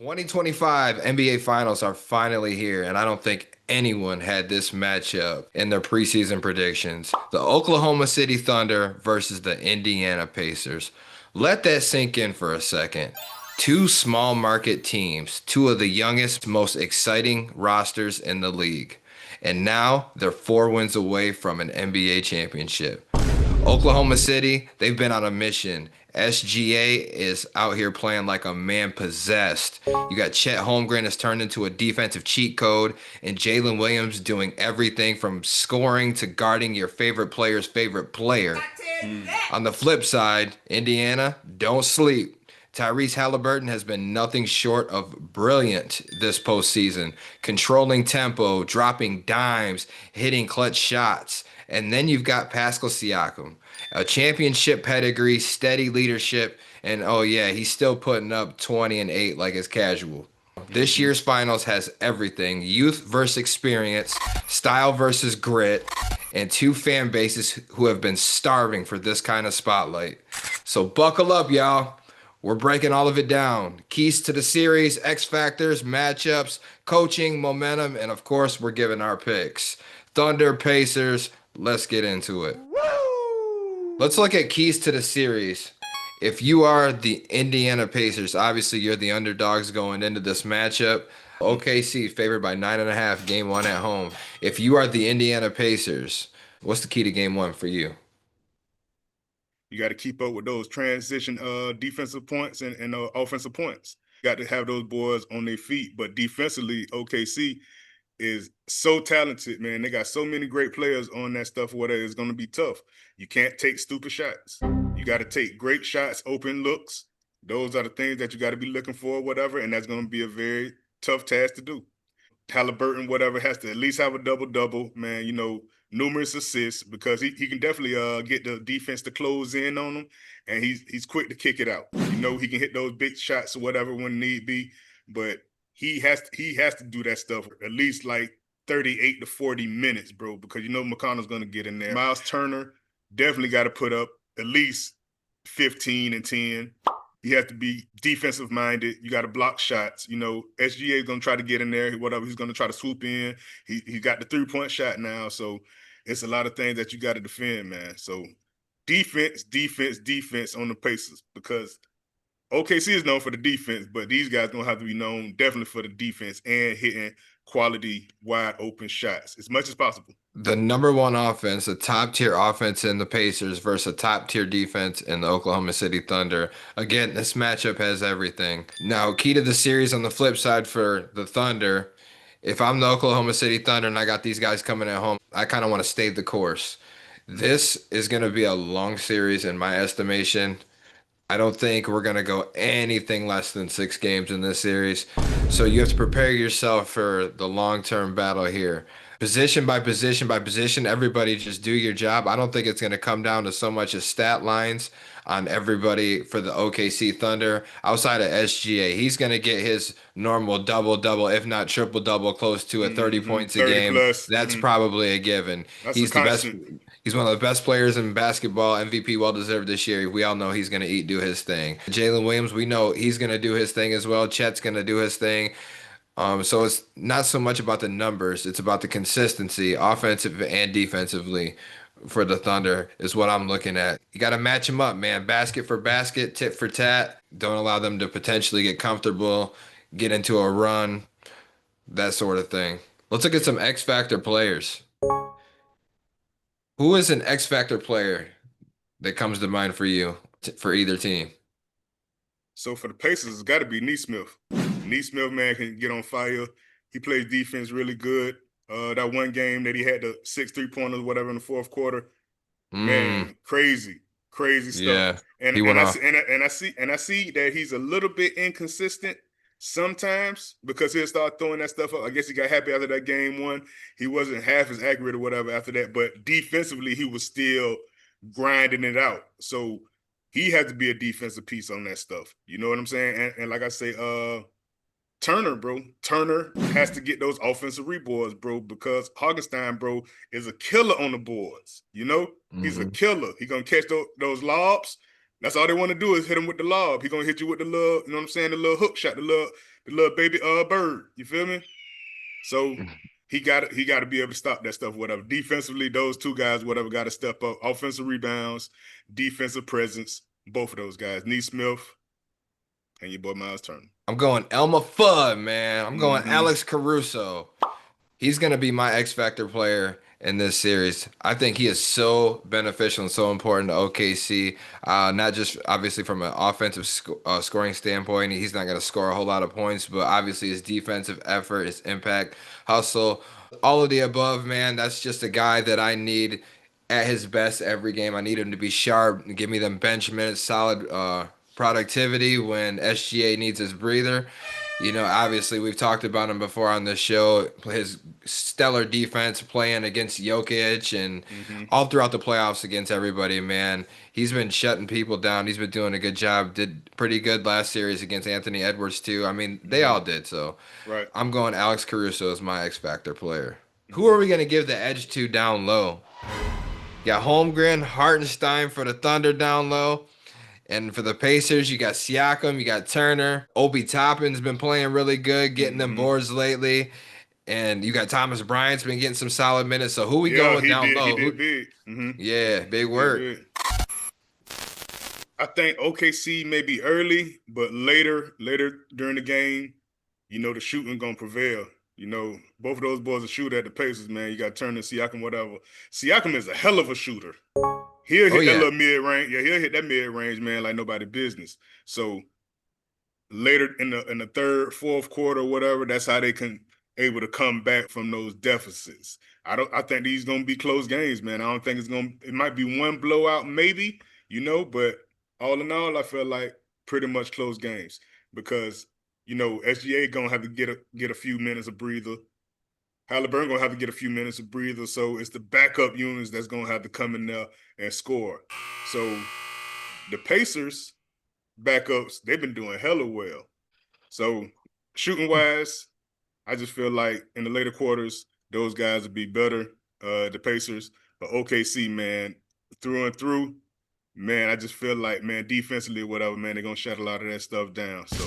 2025 NBA Finals are finally here, and I don't think anyone had this matchup in their preseason predictions. The Oklahoma City Thunder versus the Indiana Pacers. Let that sink in for a second. Two small market teams, two of the youngest, most exciting rosters in the league. And now they're 4 wins away from an NBA championship. Oklahoma City, they've been on a mission. SGA is out here playing like a man possessed. You got Chet Holmgren has turned into a defensive cheat code, and Jalen Williams doing everything from scoring to guarding your favorite player's favorite player. On the flip side, Indiana, don't sleep. Tyrese Halliburton has been nothing short of brilliant this postseason, controlling tempo, dropping dimes, hitting clutch shots. And then you've got Pascal Siakam, a championship pedigree, steady leadership, and oh yeah, he's still putting up 20 and 8 like it's casual. This year's finals has everything: youth versus experience, style versus grit, and two fan bases who have been starving for this kind of spotlight. So buckle up, y'all. We're breaking all of it down. Keys to the series, X factors, matchups, coaching, momentum, and of course, we're giving our picks. Thunder, Pacers, let's get into it. Let's look at keys to the series. If you are the Indiana Pacers, obviously you're the underdogs going into this matchup. OKC favored by 9.5, game one at home. If you are the Indiana Pacers, what's the key to game one for you? You got to keep up with those transition defensive points and offensive points. You got to have those boys on their feet. But defensively, OKC is so talented, man. They got so many great players on that stuff where it's going to be tough. You can't take stupid shots. You got to take great shots, open looks. Those are the things that you got to be looking for, whatever, and that's going to be a very tough task to do. Halliburton, whatever, has to at least have a double-double, man, numerous assists because he can definitely get the defense to close in on him, and he's quick to kick it out. He can hit those big shots or whatever when need be, but he has to do that stuff at least like 38 to 40 minutes, bro, because McConnell's going to get in there. Miles Turner definitely got to put up at least 15 and 10. He has to be defensive minded. You got to block shots. SGA is going to try to get in there. Whatever, he's going to try to swoop in. He got the 3-point shot now. So it's a lot of things that you got to defend, man. So defense on the Pacers because OKC is known for the defense, but these guys going to have to be known definitely for the defense and hitting quality wide open shots as much as possible. The number one offense, a top tier offense in the Pacers versus a top tier defense in the Oklahoma City Thunder. Again, this matchup has everything. Now, key to the series on the flip side for the Thunder, if I'm the Oklahoma City Thunder and I got these guys coming at home, I kind of want to stay the course. This is going to be a long series in my estimation. I don't think we're going to go anything less than 6 games in this series. So you have to prepare yourself for the long-term battle here. Position by position by position, everybody just do your job. I don't think it's going to come down to so much as stat lines on everybody for the OKC Thunder outside of SGA. He's going to get his normal double-double, if not triple-double, close to 30 points a 30 game. plus. That's probably a given. That's He's a the best. constant. He's one of the best players in basketball, MVP well deserved this year. We all know he's going to do his thing. Jalen Williams, we know he's going to do his thing as well. Chet's going to do his thing. So it's not so much about the numbers, it's about the consistency, offensive and defensively for the Thunder is what I'm looking at. You got to match them up, man. Basket for basket, tit for tat. Don't allow them to potentially get comfortable, get into a run, that sort of thing. Let's look at some X Factor players. Who is an X Factor player that comes to mind for you for either team? So for the Pacers, it's got to be Nesmith. Nesmith, man, can get on fire. He plays defense really good. That one game that he had the 6 3-pointers, whatever, in the fourth quarter, man, crazy stuff. Yeah, And he went I off. I see that he's a little bit inconsistent sometimes because he'll start throwing that stuff up. I guess he got happy after that game one. He wasn't half as accurate or whatever after that, but defensively he was still grinding it out. So he has to be a defensive piece on that stuff. You know what I'm saying? And like I say, Turner, bro. Turner has to get those offensive reboards, bro, because Hartenstein, bro, is a killer on the boards. He's a killer. He gonna catch those lobs. That's all they want to do is hit him with the lob. He gonna hit you with the little, you know what I'm saying, the little hook shot, the the little baby bird. You feel me? So he got to be able to stop that stuff. Whatever defensively, those two guys, whatever, got to step up. Offensive rebounds, defensive presence. Both of those guys, Neesmith and your boy Miles Turner. I'm going Elma Fudd, man. I'm going Mm-hmm. Alex Caruso. He's going to be my X Factor player in this series. I think he is so beneficial and so important to OKC. Not just obviously from an offensive scoring standpoint. He's not going to score a whole lot of points, but obviously his defensive effort, his impact, hustle, all of the above, man. That's just a guy that I need at his best every game. I need him to be sharp, give me them bench minutes, solid productivity when SGA needs his breather. Obviously we've talked about him before on this show. His stellar defense playing against Jokic and Mm-hmm. all throughout the playoffs against everybody, man. He's been shutting people down. He's been doing a good job. Did pretty good last series against Anthony Edwards too. I mean, they Mm-hmm. all did. So Right. I'm going Alex Caruso as my X Factor player. Who Mm-hmm. are we gonna give the edge to down low? Got Holmgren, Hartenstein for the Thunder down low. And for the Pacers, you got Siakam, you got Turner. Obi Toppin's been playing really good, getting them Mm-hmm. boards lately. And you got Thomas Bryant's been getting some solid minutes. So who we going Yeah, with he down did. He low? did big. Mm-hmm. Yeah, big He did work. big. I think OKC may be early, but later during the game, the shooting gonna prevail. Both of those boys are shooter at the Pacers, man. You got Turner, Siakam, whatever. Siakam is a hell of a shooter. He'll Oh hit that yeah. little mid range. Yeah, he'll hit that mid range, man, like nobody business. So later in the third, fourth quarter, whatever, that's how they can able to come back from those deficits. I think these gonna be close games, man. I don't think it might be one blowout, maybe, but all in all, I feel like pretty much close games because SGA gonna have to get a few minutes of breather. Halliburton gonna have to get a few minutes of breather. So it's the backup units that's gonna have to come in there and score. So the Pacers backups, they've been doing hella well. So shooting wise, I just feel like in the later quarters, those guys would be better, the Pacers. But OKC, man, through and through, man, I just feel like, man, defensively or whatever, man, they're gonna shut a lot of that stuff down. So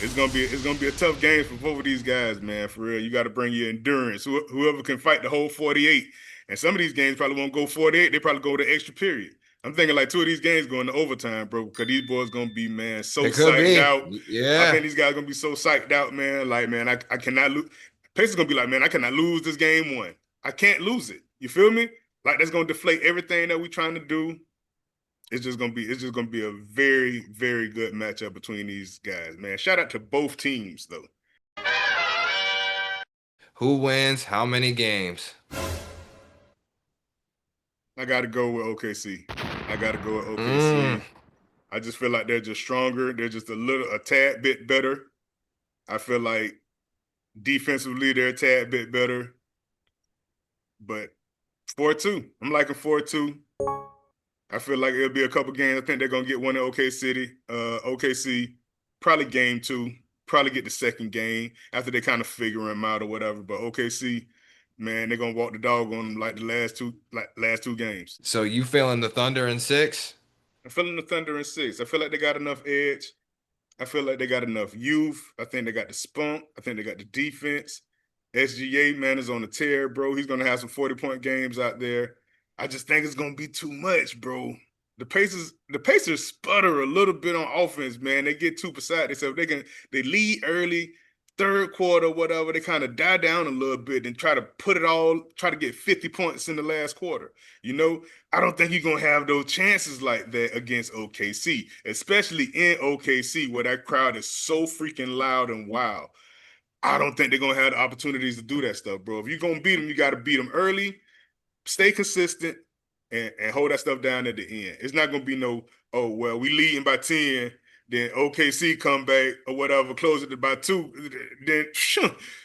it's gonna be a tough game for both of these guys, man. For real, you got to bring your endurance. Whoever can fight the whole 48, and some of these games probably won't go 48. They probably go to extra period. I'm thinking like two of these games going to overtime, bro, because these boys gonna be, man, so It could psyched be. out. I Yeah. think these guys gonna be so psyched out, man. Like, man, I cannot lose. Pacers gonna be like, man, I cannot lose this game one. I can't lose it. You feel me? Like that's gonna deflate everything that we trying to do. It's just gonna be a very, very good matchup between these guys, man. Shout out to both teams though. Who wins how many games? I gotta go with OKC. I gotta go with Mm. OKC. I just feel like they're just stronger. They're just a tad bit better. I feel like defensively they're a tad bit better. But 4-2. I'm liking 4-2. I feel like it'll be a couple games. I think they're gonna get one in OKC, probably game two, probably get the second game after they kind of figure them out or whatever. But OKC, man, they're gonna walk the dog on them like the last two games. So you feeling the Thunder in six? I'm feeling the Thunder in six. I feel like they got enough edge. I feel like they got enough youth. I think they got the spunk. I think they got the defense. SGA, man, is on the tear, bro. He's gonna have some 40-point games out there. I just think it's gonna be too much, bro. The Pacers sputter a little bit on offense, man. They get too beside themselves. They lead early, third quarter, whatever. They kind of die down a little bit and try to get 50 points in the last quarter. I don't think you're gonna have those chances like that against OKC, especially in OKC where that crowd is so freaking loud and wild. I don't think they're gonna have the opportunities to do that stuff, bro. If you're gonna beat them, you got to beat them early, stay consistent, and hold that stuff down at the end. It's not gonna be no, oh well, we leading by 10, then OKC come back or whatever, close it by 2, then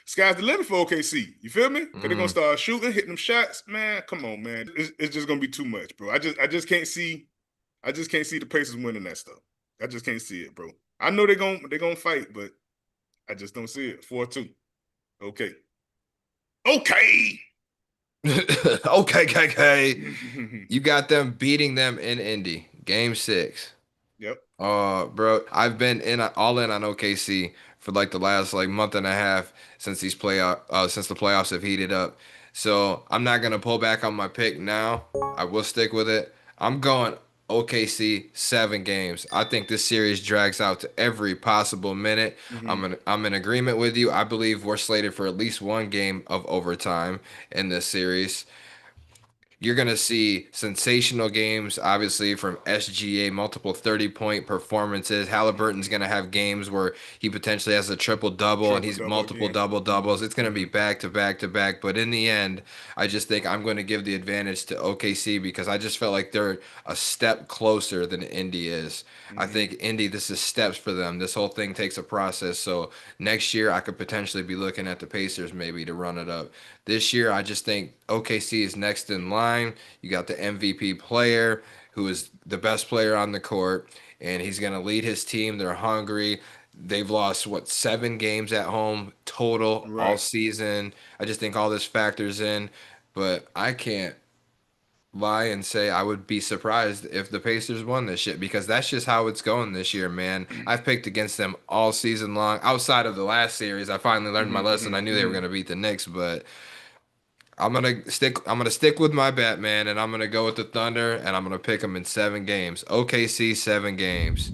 sky's the limit for OKC. You feel me? Because they're gonna Mm. start shooting, hitting them shots. Man, come on, man. It's just gonna be too much, bro. I just can't see. I just can't see the Pacers winning that stuff. I just can't see it, bro. I know they're gonna fight, but I just don't see it. 4-2. Okay. Okay. Okay, KK. You got them beating them in Indy, game six. Yep. Bro, I've been all in on OKC for like the last like month and a half since since the playoffs have heated up. So I'm not gonna pull back on my pick now. I will stick with it. I'm going OKC 7 games. I think this series drags out to every possible minute. Hmm. I'm in agreement with you. I believe we're slated for at least 1 game of overtime in this series. You're going to see sensational games, obviously, from SGA, multiple 30-point performances. Halliburton's going to have games where he potentially has a triple double and Triple he's double multiple again. double doubles. It's going to be Hmm. back to back to back. But in the end, I just think I'm going to give the advantage to OKC because I just felt like they're a step closer than Indy is. I Hmm. think Indy, this is steps for them. This whole thing takes a process. So next year, I could potentially be looking at the Pacers maybe to run it up. This year, I just think OKC is next in line. You got the MVP player who is the best player on the court, and he's going to lead his team. They're hungry. They've lost, what, 7 games at home total all Right. season. I just think all this factors in, but I can't lie and say I would be surprised if the Pacers won this shit because that's just how it's going this year, man. I've picked against them all season long. Outside of the last series, I finally learned my Hmm. lesson. Hmm. I knew they were Hmm. going to beat the Knicks, but I'm gonna stick with my bet, man, and I'm gonna go with the Thunder, and I'm gonna pick them in 7 games. OKC 7 games.